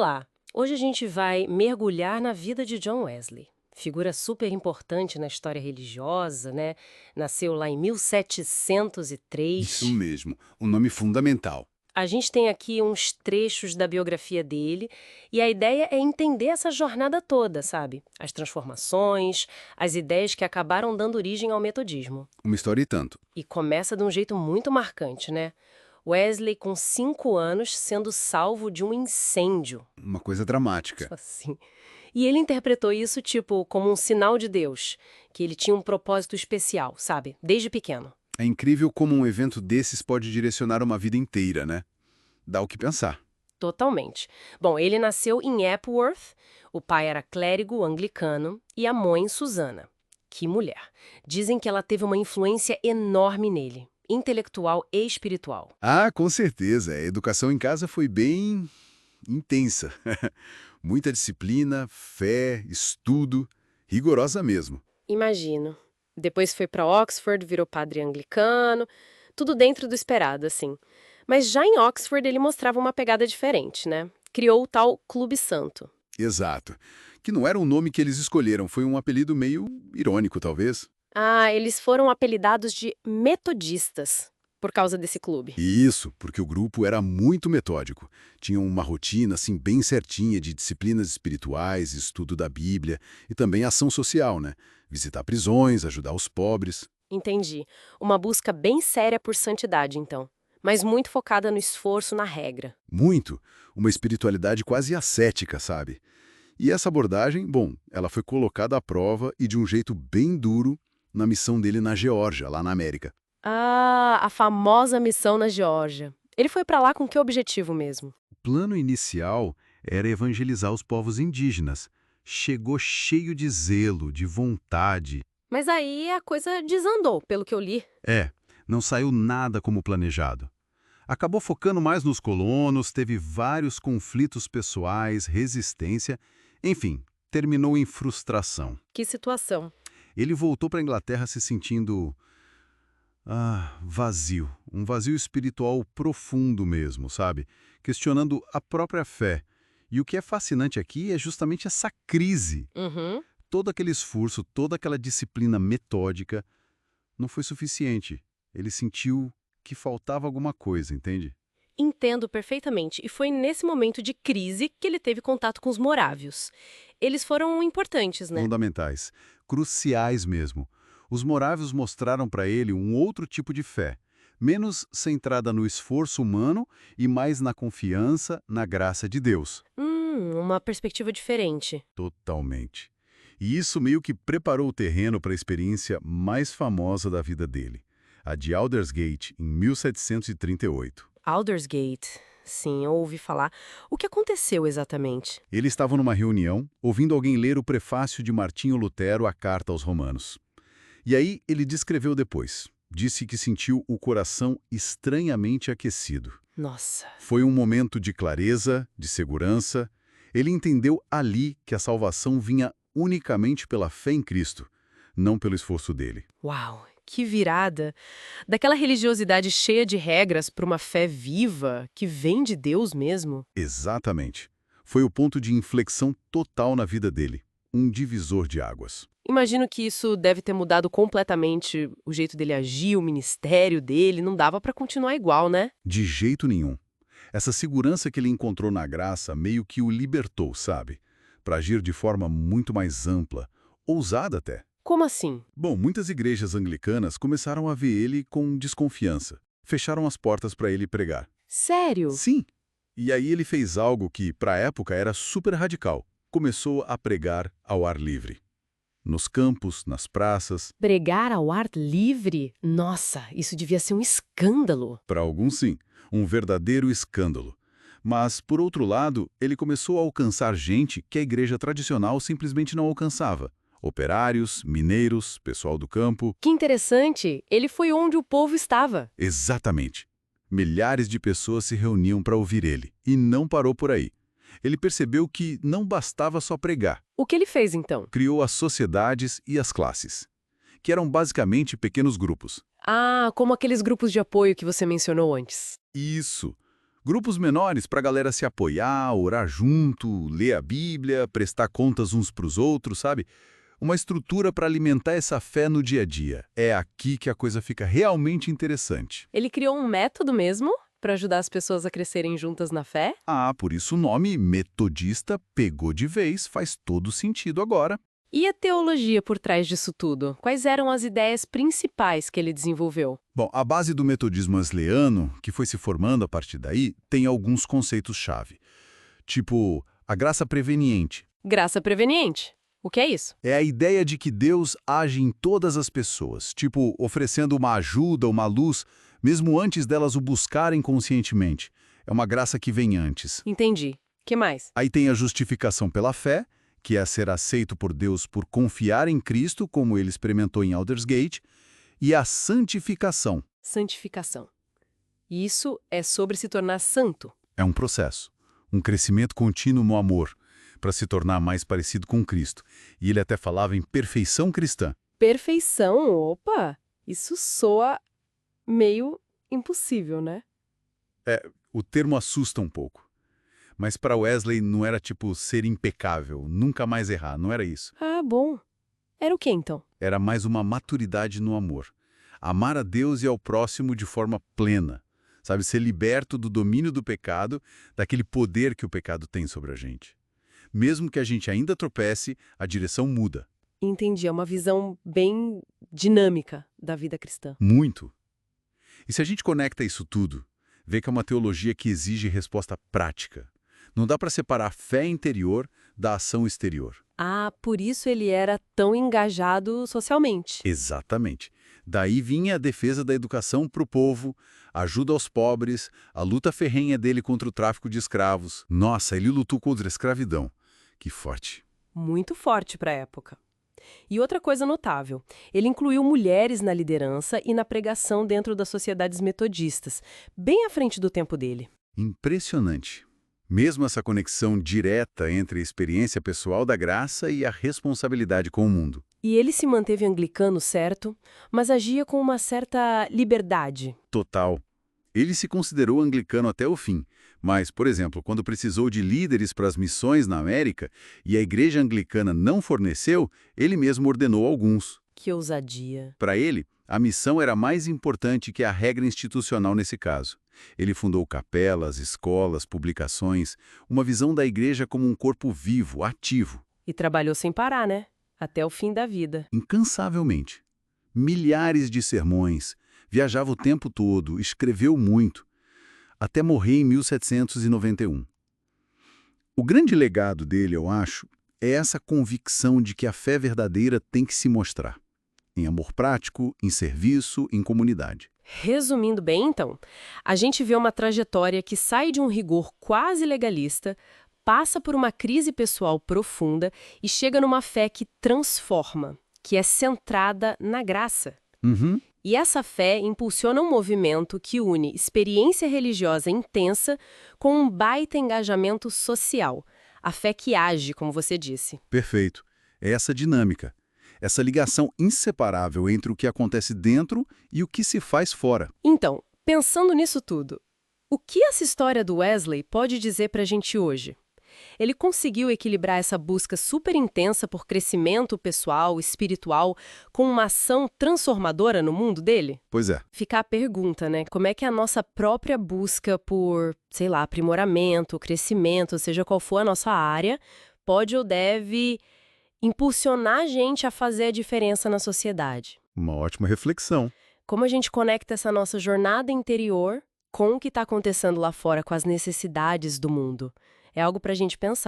Olá! Hoje a gente vai mergulhar na vida de John Wesley. Figura super importante na história religiosa, né? Nasceu lá em Isso 1703. mesmo, um nome fundamental. A gente tem aqui uns trechos da biografia dele e a ideia é entender essa jornada toda, sabe? As transformações, as ideias que acabaram dando origem ao metodismo. Uma história e tanto. E começa de um jeito muito marcante, né? Wesley, com 5 anos, sendo salvo de um incêndio. Uma coisa dramática. Tipo assim. E ele interpretou isso, tipo, como um sinal de Deus, que ele tinha um propósito especial, sabe? Desde pequeno. É incrível como um evento desses pode direcionar uma vida inteira, né? Dá o que pensar. Totalmente. Bom, ele nasceu em Epworth, o pai era clérigo anglicano e a mãe Susana. Que mulher. Dizem que ela teve uma influência enorme nele, intelectual e espiritual. Ah, com certeza. A educação em casa foi bem intensa. Muita disciplina, fé, estudo, rigorosa mesmo. Imagino. Depois foi para Oxford, virou padre anglicano, tudo dentro do esperado, assim. Mas já em Oxford ele mostrava uma pegada diferente, né? Criou o tal Clube Santo. Exato. Que não era um nome que eles escolheram, foi um apelido meio irônico, talvez. Ah, eles foram apelidados de metodistas por causa desse clube. Isso, porque o grupo era muito metódico. Tinha uma rotina assim bem certinha de disciplinas espirituais, estudo da Bíblia e também ação social, né? Visitar prisões, ajudar os pobres. Entendi. Uma busca bem séria por santidade, então. Mas muito focada no esforço, na regra. Muito. Uma espiritualidade quase ascética, sabe? E essa abordagem, bom, ela foi colocada à prova e de um jeito bem duro na missão dele na Geórgia, lá na América. Ah, a famosa missão na Geórgia. Ele foi para lá com que objetivo mesmo? O plano inicial era evangelizar os povos indígenas. Chegou cheio de zelo, de vontade. Mas aí a coisa desandou, pelo que eu li. É, não saiu nada como planejado. Acabou focando mais nos colonos, teve vários conflitos pessoais, resistência, enfim, terminou em frustração. Que situação. Ele voltou para a Inglaterra se sentindo, vazio, um vazio espiritual profundo mesmo, sabe? Questionando a própria fé. E o que é fascinante aqui é justamente essa crise. Uhum. Todo aquele esforço, toda aquela disciplina metódica não foi suficiente. Ele sentiu que faltava alguma coisa, entende? Entendo perfeitamente. E foi nesse momento de crise que ele teve contato com os morávios. Eles foram importantes, né? Fundamentais, cruciais mesmo. Os morávios mostraram para ele um outro tipo de fé, menos centrada no esforço humano e mais na confiança, na graça de Deus. Uma perspectiva diferente. Totalmente. E isso meio que preparou o terreno para a experiência mais famosa da vida dele, a de Aldersgate, em 1738. Aldersgate. Sim, eu ouvi falar. O que aconteceu exatamente? Ele estava numa reunião, ouvindo alguém ler o prefácio de Martinho Lutero à Carta aos Romanos. E aí ele descreveu depois. Disse que sentiu o coração estranhamente aquecido. Nossa. Foi um momento de clareza, de segurança. Ele entendeu ali que a salvação vinha unicamente pela fé em Cristo, não pelo esforço dele. Uau, que virada! Daquela religiosidade cheia de regras para uma fé viva, que vem de Deus mesmo. Exatamente. Foi o ponto de inflexão total na vida dele, um divisor de águas. Imagino que isso deve ter mudado completamente o jeito dele agir, o ministério dele. Não dava para continuar igual, né? De jeito nenhum. Essa segurança que ele encontrou na graça meio que o libertou, sabe? Para agir de forma muito mais ampla, ousada até. Como assim? Bom, muitas igrejas anglicanas começaram a ver ele com desconfiança. Fecharam as portas para ele pregar. Sério? Sim! E aí ele fez algo que, para a época, era super radical. Começou a pregar ao ar livre. Nos campos, nas praças. Pregar ao ar livre? Nossa, isso devia ser um escândalo. Para alguns, sim, um verdadeiro escândalo. Mas, por outro lado, ele começou a alcançar gente que a igreja tradicional simplesmente não alcançava. Operários, mineiros, pessoal do campo. Que interessante! Ele foi onde o povo estava. Exatamente. Milhares de pessoas se reuniam para ouvir ele, e não parou por aí. Ele percebeu que não bastava só pregar. O que ele fez então? Criou as sociedades e as classes, que eram basicamente pequenos grupos. Ah, como aqueles grupos de apoio que você mencionou antes. Isso. Grupos menores para a galera se apoiar, orar junto, ler a Bíblia, prestar contas uns para os outros, sabe? Uma estrutura para alimentar essa fé no dia a dia. É aqui que a coisa fica realmente interessante. Ele criou um método mesmo para ajudar as pessoas a crescerem juntas na fé? Ah, por isso o nome metodista pegou de vez, faz todo sentido agora. E a teologia por trás disso tudo? Quais eram as ideias principais que ele desenvolveu? Bom, a base do metodismo wesleyano, que foi se formando a partir daí, tem alguns conceitos-chave. Tipo, a graça preveniente. Graça preveniente. O que é isso? É a ideia de que Deus age em todas as pessoas, tipo, oferecendo uma ajuda, uma luz, mesmo antes delas o buscarem conscientemente. É uma graça que vem antes. Entendi. Que mais? Aí tem a justificação pela fé, que é ser aceito por Deus por confiar em Cristo, como ele experimentou em Aldersgate, e a santificação. Santificação. Isso é sobre se tornar santo. É um processo, um crescimento contínuo no amor, para se tornar mais parecido com Cristo. E ele até falava em perfeição cristã. Perfeição, opa! Isso soa meio impossível, né? O termo assusta um pouco. Mas para Wesley não era tipo ser impecável, nunca mais errar, não era isso. Ah, bom. Era o que então? Era mais uma maturidade no amor. Amar a Deus e ao próximo de forma plena. Sabe, ser liberto do domínio do pecado, daquele poder que o pecado tem sobre a gente. Mesmo que a gente ainda tropece, a direção muda. Entendi, é uma visão bem dinâmica da vida cristã. Muito. E se a gente conecta isso tudo, vê que é uma teologia que exige resposta prática. Não dá para separar a fé interior da ação exterior. Ah, por isso ele era tão engajado socialmente. Exatamente. Daí vinha a defesa da educação para o povo, a ajuda aos pobres, a luta ferrenha dele contra o tráfico de escravos. Nossa, ele lutou contra a escravidão. Que forte. Muito forte para a época. E outra coisa notável, ele incluiu mulheres na liderança e na pregação dentro das sociedades metodistas, bem à frente do tempo dele. Impressionante. Mesmo essa conexão direta entre a experiência pessoal da graça e a responsabilidade com o mundo. E ele se manteve anglicano, certo, mas agia com uma certa liberdade. Total. Ele se considerou anglicano até o fim, mas, por exemplo, quando precisou de líderes para as missões na América e a igreja anglicana não forneceu, ele mesmo ordenou alguns. Que ousadia. Para ele, a missão era mais importante que a regra institucional nesse caso. Ele fundou capelas, escolas, publicações, uma visão da igreja como um corpo vivo, ativo. E trabalhou sem parar, né? Até o fim da vida. Incansavelmente. Milhares de sermões, viajava o tempo todo, escreveu muito, até morrer em 1791. O grande legado dele, eu acho, é essa convicção de que a fé verdadeira tem que se mostrar. Em amor prático, em serviço, em comunidade. Resumindo bem, então, a gente vê uma trajetória que sai de um rigor quase legalista, passa por uma crise pessoal profunda e chega numa fé que transforma, que é centrada na graça. Uhum. E essa fé impulsiona um movimento que une experiência religiosa intensa com um baita engajamento social. A fé que age, como você disse. Perfeito. É essa dinâmica. Essa ligação inseparável entre o que acontece dentro e o que se faz fora. Então, pensando nisso tudo, o que essa história do Wesley pode dizer pra gente hoje? Ele conseguiu equilibrar essa busca super intensa por crescimento pessoal, espiritual, com uma ação transformadora no mundo dele? Pois é. Fica a pergunta, né? Como é que a nossa própria busca por, sei lá, aprimoramento, crescimento, seja qual for a nossa área, pode ou deve impulsionar a gente a fazer a diferença na sociedade? Uma ótima reflexão. Como a gente conecta essa nossa jornada interior com o que está acontecendo lá fora, com as necessidades do mundo? É algo para a gente pensar.